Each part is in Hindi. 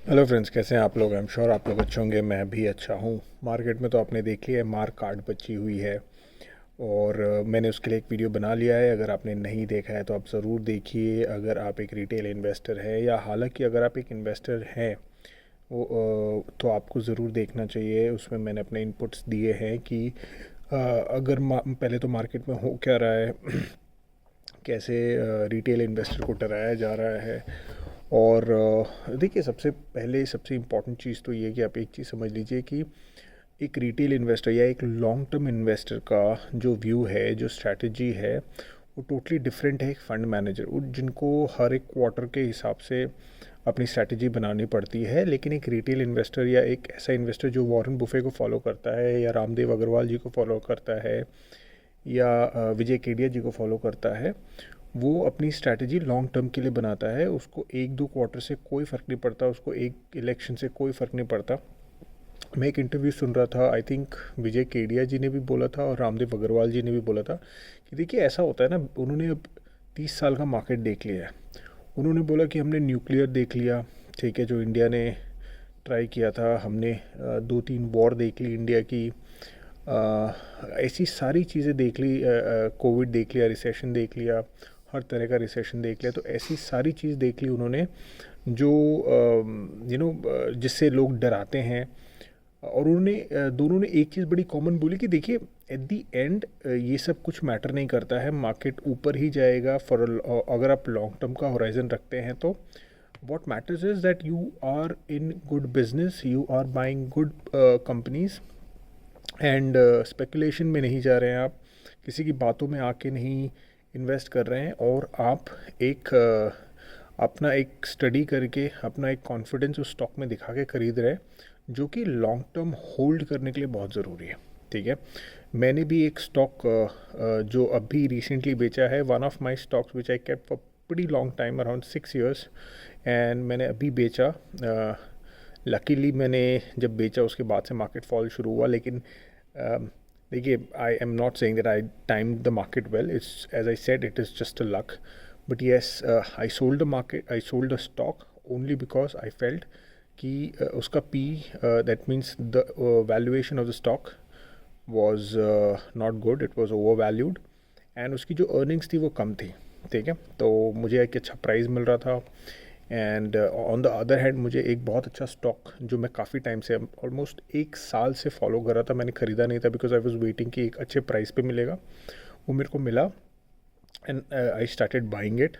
हेलो फ्रेंड्स, कैसे हैं आप लोग? आई एम श्योर आप लोग अच्छे होंगे। मैं भी अच्छा हूँ। मार्केट में तो आपने देख लिया है, मार कार्ड बची हुई है और मैंने उसके लिए एक वीडियो बना लिया है। अगर आपने नहीं देखा है तो आप ज़रूर देखिए। अगर आप एक रिटेल इन्वेस्टर है या हालांकि अगर आप एक इन्वेस्टर हैं वो तो आपको ज़रूर देखना चाहिए। उसमें मैंने अपने इनपुट्स दिए हैं कि अगर पहले तो मार्केट में हो क्या रहा है कैसे रिटेल इन्वेस्टर को डराया जा रहा है। और देखिए, सबसे पहले सबसे इम्पॉर्टेंट चीज़ तो ये है कि आप एक चीज़ समझ लीजिए कि एक रिटेल इन्वेस्टर या एक लॉन्ग टर्म इन्वेस्टर का जो व्यू है, जो स्ट्रैटेजी है, वो टोटली डिफरेंट है एक फंड मैनेजर जिनको हर एक क्वार्टर के हिसाब से अपनी स्ट्रैटेजी बनानी पड़ती है। लेकिन एक रिटेल इन्वेस्टर या एक ऐसा इन्वेस्टर जो वॉरेन बुफे को फॉलो करता है या रामदेव अग्रवाल जी को फॉलो करता है या विजय केडिया जी को फॉलो करता है, वो अपनी स्ट्रैटेजी लॉन्ग टर्म के लिए बनाता है। उसको एक दो क्वार्टर से कोई फ़र्क नहीं पड़ता, उसको एक इलेक्शन से कोई फ़र्क नहीं पड़ता। मैं एक इंटरव्यू सुन रहा था, आई थिंक विजय केडिया जी ने भी बोला था और रामदेव अग्रवाल जी ने भी बोला था कि देखिए ऐसा होता है ना, उन्होंने अब 30 साल का मार्केट देख लिया है। उन्होंने बोला कि हमने न्यूक्लियर देख लिया, ठीक है, जो इंडिया ने ट्राई किया था। हमने 2-3 वॉर देख ली इंडिया की, ऐसी सारी चीज़ें देख ली, कोविड देख लिया, रिसेशन देख लिया, हर तरह का रिसेशन देख लिया। तो ऐसी सारी चीज़ देख ली उन्होंने जो जिससे लोग डराते हैं। और उन्होंने दोनों ने एक चीज़ बड़ी कॉमन बोली कि देखिए, एट दी एंड ये सब कुछ मैटर नहीं करता है, मार्केट ऊपर ही जाएगा फॉर अगर आप लॉन्ग टर्म का होराइजन रखते हैं तो। what matters is that you are in good business, you are buying good companies and speculation में नहीं जा रहे हैं आप, किसी की बातों में आके नहीं इन्वेस्ट कर रहे हैं। और आप एक अपना एक स्टडी करके अपना एक कॉन्फिडेंस उस स्टॉक में दिखा के ख़रीद रहे हैं, जो कि लॉन्ग टर्म होल्ड करने के लिए बहुत ज़रूरी है। ठीक है, मैंने भी एक स्टॉक जो अभी रिसेंटली बेचा है, one of my stocks which I kept for pretty long time, around 6 years, and मैंने अभी बेचा। लकीली मैंने जब बेचा उसके बाद से मार्केट फॉल शुरू हुआ। लेकिन देखिए, I am not saying that I time the market well, it's as I said it is just a luck. But yes, I sold the market, I sold the stock only because I felt कि उसका P, that means the valuation of the stock was not good, it was over valued, and उसकी जो अर्निंग्स थी वो कम थी। ठीक है, तो मुझे एक अच्छा प्राइस मिल रहा था। And on the other hand मुझे एक बहुत अच्छा स्टॉक जो मैं काफ़ी टाइम से, ऑलमोस्ट 1 साल से फॉलो कर रहा था, मैंने ख़रीदा नहीं था बिकॉज आई वॉज वेटिंग कि एक अच्छे प्राइस पे मिलेगा, वो मेरे को मिला। And I started buying it.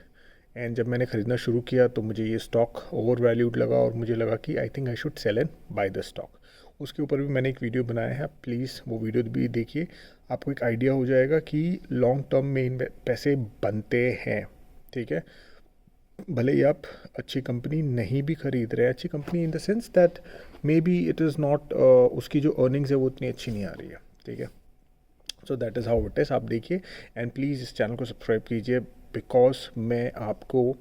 And जब मैंने ख़रीदना शुरू किया तो मुझे ये स्टॉक ओवर वैल्यूड लगा और मुझे लगा कि I think I should sell and by the stock. उसके ऊपर भी मैंने एक वीडियो बनाया है, प्लीज़ वो वीडियो भी देखिए, आपको एक आइडिया हो जाएगा कि लॉन्ग टर्म में इन पैसे बनते हैं। ठीक है, भले ही आप अच्छी कंपनी नहीं भी खरीद रहे, अच्छी company in the sense that may be it is not, उसकी जो अर्निंग्स है वो उतनी अच्छी नहीं आ रही है। ठीक है, सो that is how it is. आप देखिए एंड प्लीज़ इस चैनल को सब्सक्राइब कीजिए, बिकॉज मैं आपको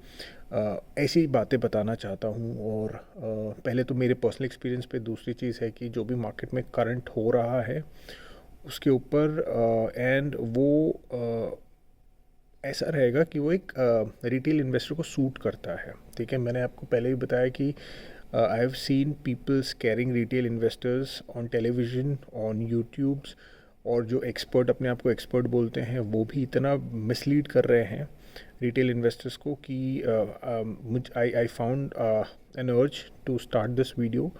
ऐसी बातें बताना चाहता हूँ। और पहले तो मेरे पर्सनल एक्सपीरियंस पे, दूसरी चीज़ है कि जो भी मार्केट में करंट हो रहा है उसके ऊपर एंड वो ऐसा रहेगा कि वो एक रिटेल इन्वेस्टर को सूट करता है। ठीक है, मैंने आपको पहले भी बताया कि I have seen people scaring retail investors on television, on YouTubes, और जो एक्सपर्ट अपने आप को एक्सपर्ट बोलते हैं वो भी इतना मिसलीड कर रहे हैं रिटेल इन्वेस्टर्स को कि मुझ I found an urge to start this video.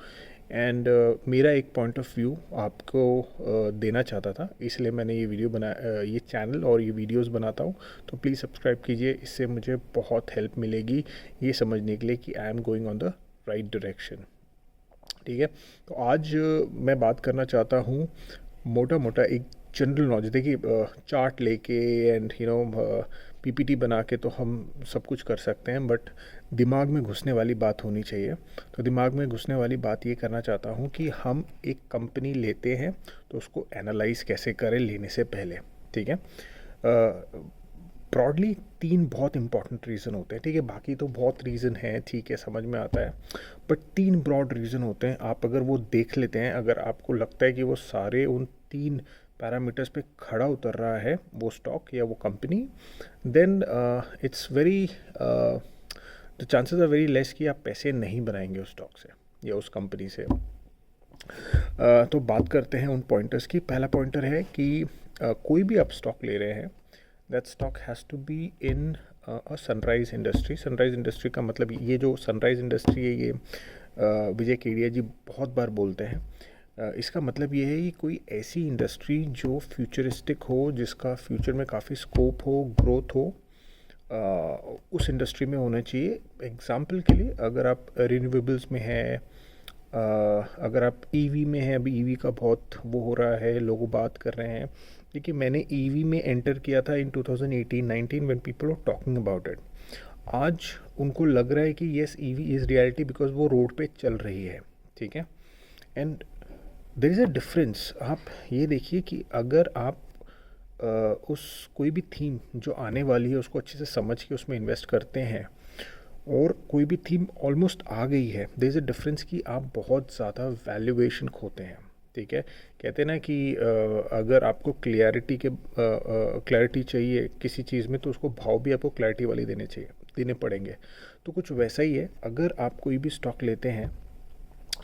And मेरा एक पॉइंट ऑफ व्यू आपको देना चाहता था, इसलिए मैंने ये वीडियो ये चैनल और ये वीडियोस बनाता हूँ। तो प्लीज़ सब्सक्राइब कीजिए, इससे मुझे बहुत हेल्प मिलेगी ये समझने के लिए कि I am going on the right direction. ठीक है, तो आज मैं बात करना चाहता हूँ मोटा मोटा एक जनरल नॉलेज। देखिए, चार्ट लेके एंड पीपीटी बना के तो हम सब कुछ कर सकते हैं, बट दिमाग में घुसने वाली बात होनी चाहिए। तो दिमाग में घुसने वाली बात ये करना चाहता हूँ कि हम एक कंपनी लेते हैं तो उसको एनालाइज कैसे करें लेने से पहले। ठीक है, ब्रॉडली 3 बहुत इंपॉर्टेंट रीज़न होते हैं। ठीक है, बाकी तो बहुत रीज़न हैं, ठीक है, समझ में आता है, बट 3 ब्रॉड रीज़न होते हैं। आप अगर वो देख लेते हैं, अगर आपको लगता है कि वो सारे उन 3 पैरामीटर्स पे खड़ा उतर रहा है वो स्टॉक या वो company, then it's very the chances are very less कि आप पैसे नहीं बनाएंगे उस स्टॉक से या उस कंपनी से। तो बात करते हैं उन पॉइंटर्स की। पहला पॉइंटर है कि कोई भी आप स्टॉक ले रहे हैं, that stock has to be in a sunrise industry. Sunrise industry का मतलब, ये जो सनराइज इंडस्ट्री है ये विजय केडिया जी बहुत बार बोलते हैं। इसका मतलब ये है कि कोई ऐसी इंडस्ट्री जो फ्यूचरिस्टिक हो, जिसका फ्यूचर में काफ़ी स्कोप हो, ग्रोथ हो, उस इंडस्ट्री में होना चाहिए। एग्जाम्पल के लिए, अगर आप रिन्यूएबल्स में हैं, अगर आप ईवी में हैं, अभी ईवी का बहुत वो हो रहा है, लोग बात कर रहे हैं। देखिए, मैंने ईवी में एंटर किया था in 2018-19 when people are talking about it. आज उनको लग रहा है कि yes, EV is reality because वो रोड पे चल रही है, ठीक है। And there is a difference. आप ये देखिए कि अगर आप उस कोई भी थीम जो आने वाली है उसको अच्छे से समझ के उसमें इन्वेस्ट करते हैं, और कोई भी थीम ऑलमोस्ट आ गई है, देयर इज़ अ डिफरेंस कि आप बहुत ज़्यादा वैल्यूएशन खोते हैं, ठीक है। कहते हैं ना कि अगर आपको क्लैरिटी चाहिए किसी चीज़ में, तो उसको भाव भी आपको क्लैरिटी वाली देने पड़ेंगे। तो कुछ वैसा ही है, अगर आप कोई भी स्टॉक लेते हैं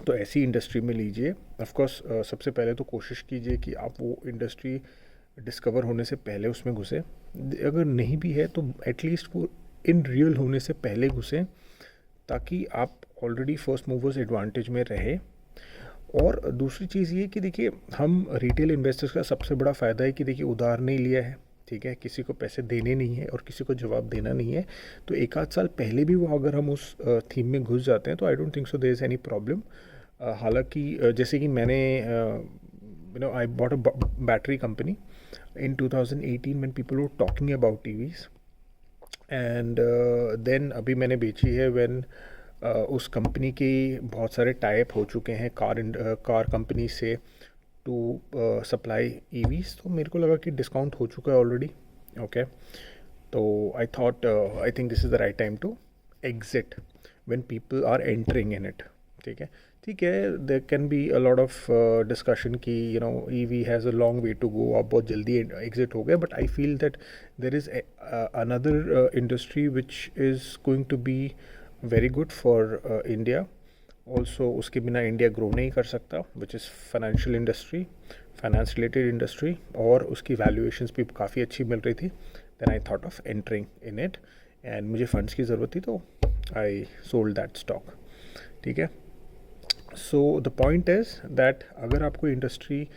तो ऐसी इंडस्ट्री में लीजिए। ऑफ कोर्स सबसे पहले तो कोशिश कीजिए कि आप वो इंडस्ट्री डिस्कवर होने से पहले उसमें घुसे। अगर नहीं भी है तो एटलीस्ट वो इन रियल होने से पहले घुसें, ताकि आप ऑलरेडी फर्स्ट मूवर्स एडवांटेज में रहे। और दूसरी चीज़ ये कि देखिए, हम रिटेल इन्वेस्टर्स का सबसे बड़ा फ़ायदा है कि देखिए, उधार नहीं लिया है, ठीक है, किसी को पैसे देने नहीं है और किसी को जवाब देना नहीं है। तो एक आध साल पहले भी वो अगर हम उस थीम में घुस जाते हैं तो I don't think so there is any problem. हालांकि जैसे कि मैंने I bought a battery company in 2018 when people were talking about TVs, and then अभी मैंने बेची है व्हेन उस कंपनी के बहुत सारे टाइप हो चुके हैं कार कंपनी से टू सप्लाई ईवीज। तो मेरे को लगा कि डिस्काउंट हो चुका है ऑलरेडी, ओके। तो I thought I think this is the right time to exit when people are entering in it, ठीक है। ठीक है, there can be a lot of discussion कि EV has a long way to go, आप बहुत जल्दी एग्जिट हो गए, but I feel that there is another industry which is going to be very good for India also. उसके बिना इंडिया ग्रो नहीं कर सकता, which is financial industry, finance related industry, और उसकी वैल्यूएशंस भी काफ़ी अच्छी मिल रही थी। Then I thought of entering in it, and मुझे फंड्स की ज़रूरत थी तो आई सोल्ड दैट स्टॉक, ठीक है। So the point is that अगर आप कोई इंडस्ट्री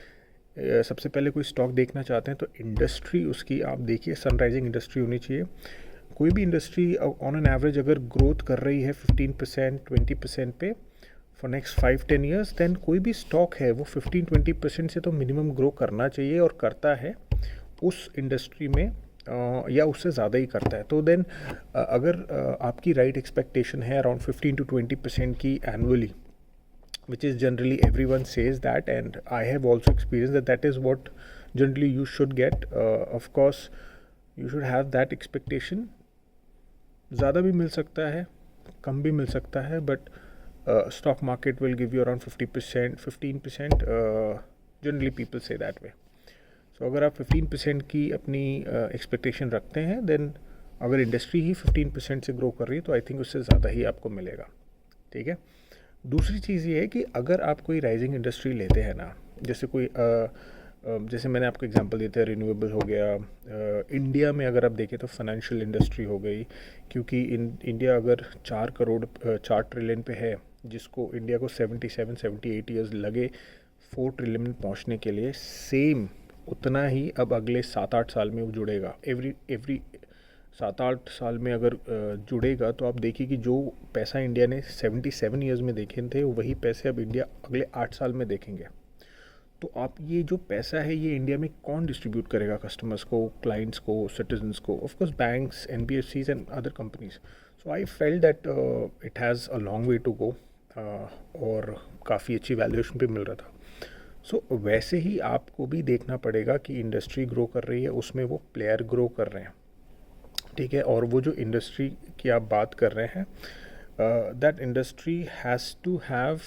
सबसे पहले कोई स्टॉक देखना चाहते हैं तो इंडस्ट्री उसकी आप देखिए सनराइजिंग इंडस्ट्री होनी चाहिए। कोई भी इंडस्ट्री ऑन एन एवरेज अगर ग्रोथ कर रही है 15% 20% पे फॉर नेक्स्ट 5-10 ईयर्स, देन कोई भी स्टॉक है वो 15-20% से तो मिनिमम ग्रो करना चाहिए, और करता है उस इंडस्ट्री में या उससे ज़्यादा ही करता है। तो देन अगर आपकी राइट एक्सपेक्टेशन है अराउंड 15-20% की annually, which is generally everyone says that, and I have also experienced that is what generally you should get. Of course you should have that expectation. ज़्यादा भी मिल सकता है, कम भी मिल सकता है, but stock market will give you around 50%, 15%. Generally people say that way. So अगर आप 15% की अपनी expectation रखते हैं, then अगर इंडस्ट्री ही 15% से ग्रो कर रही है तो आई थिंक उससे ज़्यादा ही आपको मिलेगा, ठीक है। दूसरी चीज़ ये है कि अगर आप कोई राइजिंग इंडस्ट्री लेते हैं ना, जैसे कोई जैसे मैंने आपको एग्जांपल देते हैं, रिन्यूएबल हो गया, इंडिया में अगर आप देखें तो फाइनेंशियल इंडस्ट्री हो गई, क्योंकि इंडिया अगर 4 ट्रिलियन पे है, जिसको इंडिया को 77-78 ईयर्स लगे 4 ट्रिलियन में पहुँचने के लिए, सेम उतना ही अब अगले 7-8 साल में वो जुड़ेगा। एवरी 7-8 साल में अगर जुड़ेगा तो आप देखिए कि जो पैसा इंडिया ने 77 ईयर्स में देखे थे, वही पैसे अब इंडिया अगले 8 साल में देखेंगे। तो आप ये जो पैसा है ये इंडिया में कौन डिस्ट्रीब्यूट करेगा? कस्टमर्स को, क्लाइंट्स को, सिटीजन्स को, of course banks, NBFCs and other companies. So I felt that it has a long way to go, और काफ़ी अच्छी वैल्यूएशन पे मिल रहा था। सो वैसे ही आपको भी देखना पड़ेगा कि इंडस्ट्री ग्रो कर रही है, उसमें वो प्लेयर ग्रो कर रहे हैं, ठीक है। और वो जो इंडस्ट्री की आप बात कर रहे हैं, that industry has to have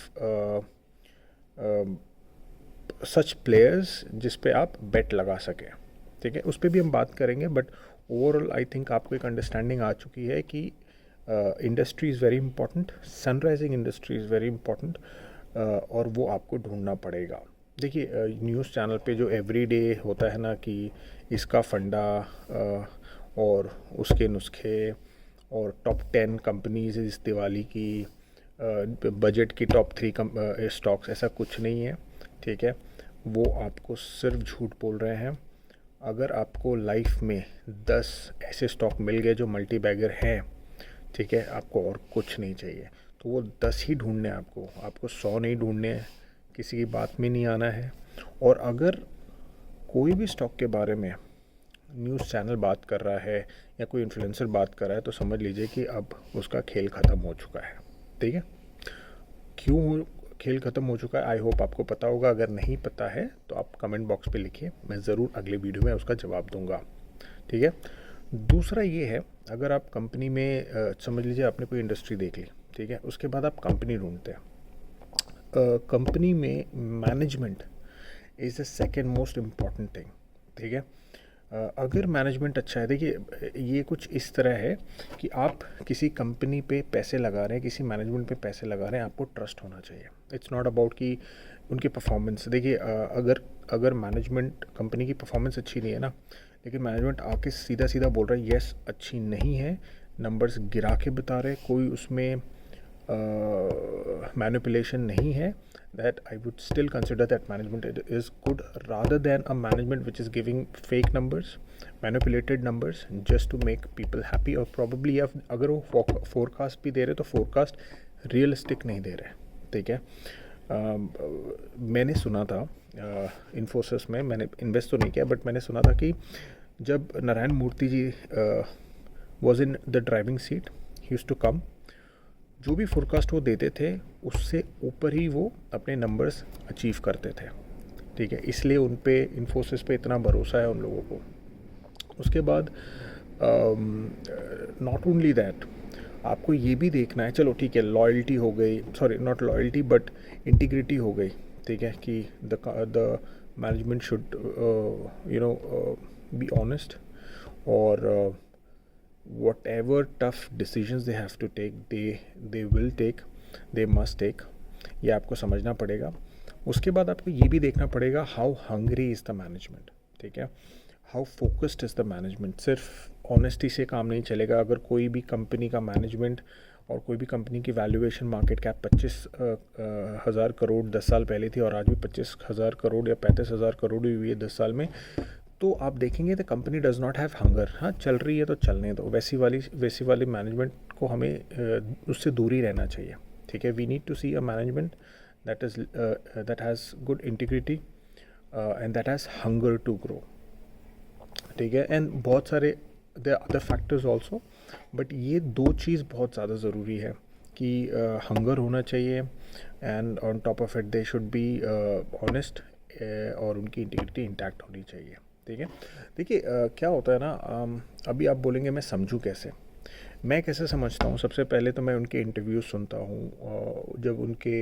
such players जिस पे आप बेट लगा सकें, ठीक है। उस पर भी हम बात करेंगे, बट ओवरऑल आई थिंक आपको एक अंडरस्टैंडिंग आ चुकी है कि industry is very important, sunrising industry is very important, और वो आपको ढूंढना पड़ेगा। देखिए न्यूज़ चैनल पे जो एवरीडे होता है ना कि इसका फंडा और उसके नुस्खे और टॉप 10 कंपनीज इस दिवाली की, बजट की टॉप 3 स्टॉक्स, ऐसा कुछ नहीं है, ठीक है। वो आपको सिर्फ झूठ बोल रहे हैं। अगर आपको लाइफ में 10 ऐसे स्टॉक मिल गए जो मल्टी बैगर हैं, ठीक है, आपको और कुछ नहीं चाहिए। तो वो 10 ही ढूंढने हैं आपको 100 नहीं ढूंढने हैं, किसी की बात में नहीं आना है। और अगर कोई भी स्टॉक के बारे में न्यूज़ चैनल बात कर रहा है या कोई इन्फ्लुएंसर बात कर रहा है, तो समझ लीजिए कि अब उसका खेल ख़त्म हो चुका है, ठीक है। क्यों खेल ख़त्म हो चुका है, आई होप आपको पता होगा। अगर नहीं पता है तो आप कमेंट बॉक्स पे लिखिए, मैं ज़रूर अगले वीडियो में उसका जवाब दूंगा, ठीक है। दूसरा ये है, अगर आप कंपनी में समझ लीजिए आपने कोई इंडस्ट्री देख ली, ठीक है, उसके बाद आप कंपनी ढूंढते हैं। कंपनी में management is the second most important thing, ठीक है। अगर मैनेजमेंट अच्छा है, देखिए ये कुछ इस तरह है कि आप किसी कंपनी पे पैसे लगा रहे हैं, किसी मैनेजमेंट पे पैसे लगा रहे हैं, आपको ट्रस्ट होना चाहिए। इट्स नॉट अबाउट कि उनकी परफॉर्मेंस, देखिए अगर मैनेजमेंट कंपनी की परफॉर्मेंस अच्छी नहीं है ना, लेकिन मैनेजमेंट आके सीधा सीधा बोल रहा है यस अच्छी नहीं है, नंबर्स गिरा के बता रहे, कोई उसमें मैनिपुलेशन नहीं है, that I would still consider that management is good rather than a management which is giving fake numbers, manipulated numbers just to make people happy। और probably या अगर वो forecast भी दे रहे तो forecast realistic नहीं दे रहे, ठीक है। मैंने सुना था इन्फोसिस में, मैंने इन्वेस्ट तो नहीं किया, बट मैंने सुना था कि जब Narayana Murthy ji was in the driving seat, he used to come, जो भी फोरकास्ट वो देते थे उससे ऊपर ही वो अपने नंबर्स अचीव करते थे, ठीक है। इसलिए उन पे इन्फोसिस पे इतना भरोसा है उन लोगों को। उसके बाद नॉट ओनली दैट, आपको ये भी देखना है, चलो ठीक है लॉयल्टी हो गई, sorry not loyalty but integrity हो गई, ठीक है, कि the management should be honest, और whatever tough decisions they have to take, they will take, they must take, ये आपको समझना पड़ेगा। उसके बाद आपको ये भी देखना पड़ेगा how hungry is the management, ठीक है, how focused is the management. सिर्फ ऑनेस्टी से काम नहीं चलेगा। अगर कोई भी कंपनी का मैनेजमेंट और कोई भी कंपनी की वैल्यूएशन मार्केट कैप 25,000 करोड़ 10 साल पहले थी और आज भी 25,000 करोड़ या 35,000 करोड़ हुई है 10 साल में, तो आप देखेंगे the company does not have hunger. हाँ चल रही है तो चलने दो, वैसी वाली मैनेजमेंट को हमें उससे दूर ही रहना चाहिए, ठीक है। We need to see a management that has good integrity and that has hunger to grow, ठीक है। एंड बहुत सारे there other factors also, but ये दो चीज़ बहुत ज़्यादा ज़रूरी है कि हंगर होना चाहिए and on top of it they should be honest, और उनकी इंटीग्रिटी इंटैक्ट होनी चाहिए, ठीक है। देखिए क्या होता है ना, अभी आप बोलेंगे मैं समझूं कैसे, मैं कैसे समझता हूँ। सबसे पहले तो मैं उनके इंटरव्यूज़ सुनता हूँ, जब उनके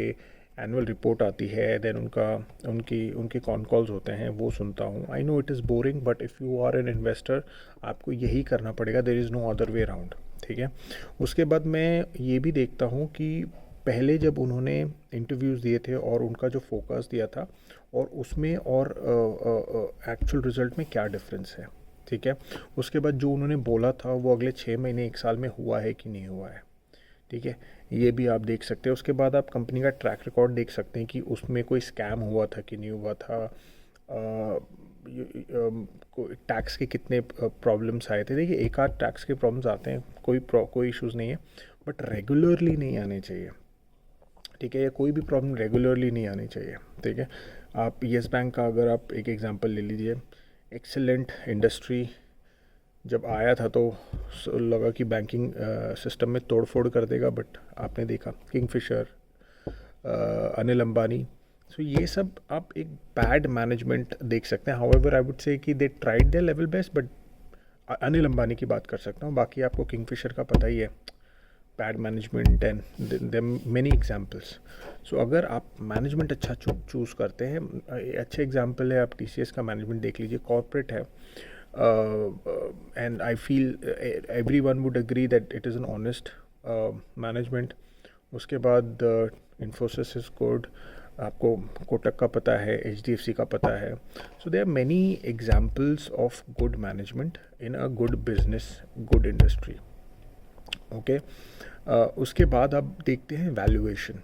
एनुअल रिपोर्ट आती है, देन उनके कॉन कॉल्स होते हैं वो सुनता हूँ। I know it is boring but if you are an investor आपको यही करना पड़ेगा, there is no other way around, ठीक है। उसके बाद मैं ये भी देखता हूँ कि पहले जब उन्होंने इंटरव्यूज़ दिए थे और उनका जो फोकस दिया था और उसमें और एक्चुअल रिज़ल्ट में क्या डिफरेंस है, ठीक है। उसके बाद जो उन्होंने बोला था वो अगले 6 महीने 1 साल में हुआ है कि नहीं हुआ है, ठीक है, ये भी आप देख सकते हैं। उसके बाद आप कंपनी का ट्रैक रिकॉर्ड देख सकते हैं कि उसमें कोई स्कैम हुआ था कि नहीं हुआ था, टैक्स के कितने प्रॉब्लम्स आए थे। देखिए एक आध टैक्स के प्रॉब्लम्स आते हैं, कोई इश्यूज़ नहीं है, बट रेगुलरली नहीं आने चाहिए, ठीक है, या कोई भी प्रॉब्लम रेगुलरली नहीं आनी चाहिए, ठीक है। आप येस बैंक का अगर आप एक एग्जांपल ले लीजिए, एक्सेलेंट इंडस्ट्री जब आया था तो लगा कि बैंकिंग सिस्टम में तोड़फोड़ कर देगा, बट आपने देखा किंगफिशर, अनिल अंबानी, सो ये सब आप एक बैड मैनेजमेंट देख सकते हैं। हाउएवर आई वुड से कि they tried their level best, but Anil Ambani की बात कर सकता हूँ, बाकी आपको किंगफिशर का पता ही है, bad management and there many examples. So अगर आप मैनेजमेंट अच्छा चूज़ करते हैं, अच्छे एग्जांपल है, आप टीसीएस का मैनेजमेंट देख लीजिए, कॉर्पोरेट है, and I feel everyone would agree that it is an honest management, उसके बाद इन्फोसिस इज गुड, आपको कोटक का पता है, HDFC का पता है. So there are many examples of good management in a good business, good industry. Okay, उसके बाद अब देखते हैं वैल्यूएशन.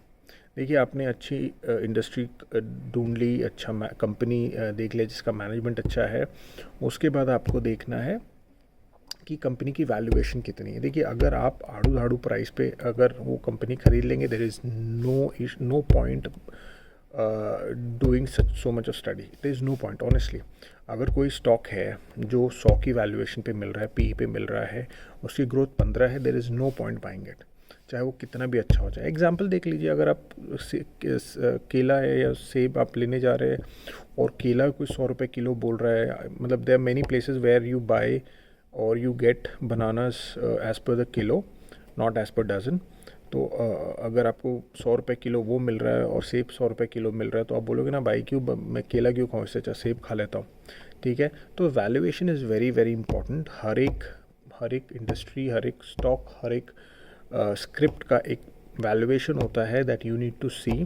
देखिए, आपने अच्छी इंडस्ट्री ढूंढ ली, अच्छा कंपनी देख लिया जिसका मैनेजमेंट अच्छा है. उसके बाद आपको देखना है कि कंपनी की वैल्यूएशन कितनी है. देखिए, अगर आप आड़ू धाड़ू प्राइस पे अगर वो कंपनी खरीद लेंगे, there is no point doing so much of study. There is no point honestly. अगर कोई स्टॉक है जो 100 की वैल्यूएशन पे मिल रहा है, PE पे मिल रहा है, उसकी ग्रोथ 15 है, there is no point buying it, चाहे वो कितना भी अच्छा हो जाए. एग्जाम्पल देख लीजिए, अगर आप केला है या सेब आप लेने जा रहे हैं और केला कोई 100 रुपये किलो बोल रहा है, मतलब there are many places where you buy और you get bananas as per the kilo, not as per dozen. तो अगर आपको 100 रुपये किलो वो मिल रहा है और सेब 100 रुपये किलो मिल रहा है, तो आप बोलोगे ना, भाई क्यों मैं केला क्यों खाऊँ, इससे अच्छा सेब खा लेता हूँ. ठीक है, तो valuation is very very important. हर एक इंडस्ट्री, हर एक स्टॉक, हर एक स्क्रिप्ट का एक वैल्यूएशन होता है that you need to see.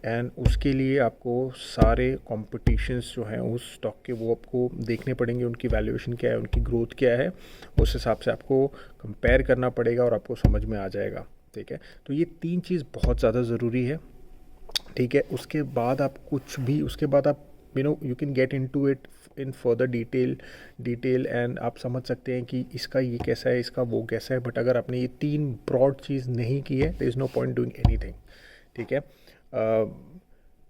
And उसके लिए आपको सारे कॉम्पिटिशन्स जो हैं उस स्टॉक के, वो आपको देखने पड़ेंगे, उनकी वैल्यूएशन क्या है, उनकी ग्रोथ क्या है. उस हिसाब से आपको कंपेयर करना पड़ेगा और आपको समझ में आ जाएगा. ठीक है, तो ये 3 चीज़ बहुत ज़्यादा ज़रूरी है. ठीक है, उसके बाद आप you can get into it in further detail and आप समझ सकते हैं कि इसका ये कैसा है, इसका वो कैसा है. बट अगर आपने ये 3 ब्रॉड चीज़ नहीं की है, there is no point doing anything. ठीक है,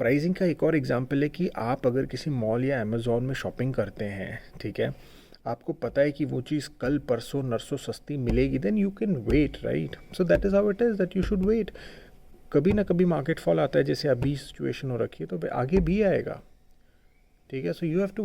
प्राइसिंग का एक और एग्जांपल है कि आप अगर किसी मॉल या अमेज़ॉन में शॉपिंग करते हैं, ठीक है, आपको पता है कि वो चीज़ कल परसों नरसों सस्ती मिलेगी, then you can wait, right. So that is how it is that you should wait. कभी ना कभी मार्केट फॉल आता है, जैसे अभी सिचुएशन हो रखी है, तो आगे भी आएगा. ठीक है, so you have to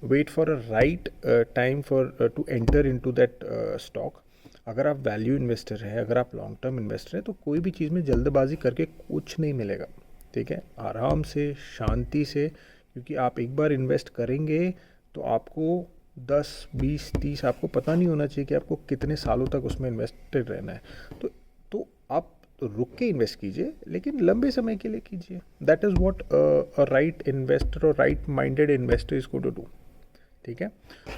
wait for a right time for to enter into that stock. अगर आप वैल्यू इन्वेस्टर हैं, अगर आप लॉन्ग टर्म इन्वेस्टर हैं, तो कोई भी चीज़ में जल्दबाजी करके कुछ नहीं मिलेगा. ठीक है, आराम से, शांति से, क्योंकि आप एक बार इन्वेस्ट करेंगे तो आपको 10, 20, 30, आपको पता नहीं होना चाहिए कि आपको कितने सालों तक उसमें इन्वेस्टेड रहना है. तो आप रुक के इन्वेस्ट कीजिए, लेकिन लंबे समय के लिए कीजिए. That is what a right investor और right minded investor is go to do. ठीक है,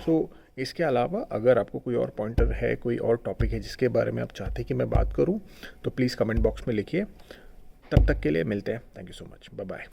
सो इसके अलावा अगर आपको कोई और पॉइंटर है, कोई और टॉपिक है जिसके बारे में आप चाहते हैं कि मैं बात करूं, तो प्लीज़ कमेंट बॉक्स में लिखिए. तब तक के लिए मिलते हैं. Thank you so much. Bye bye.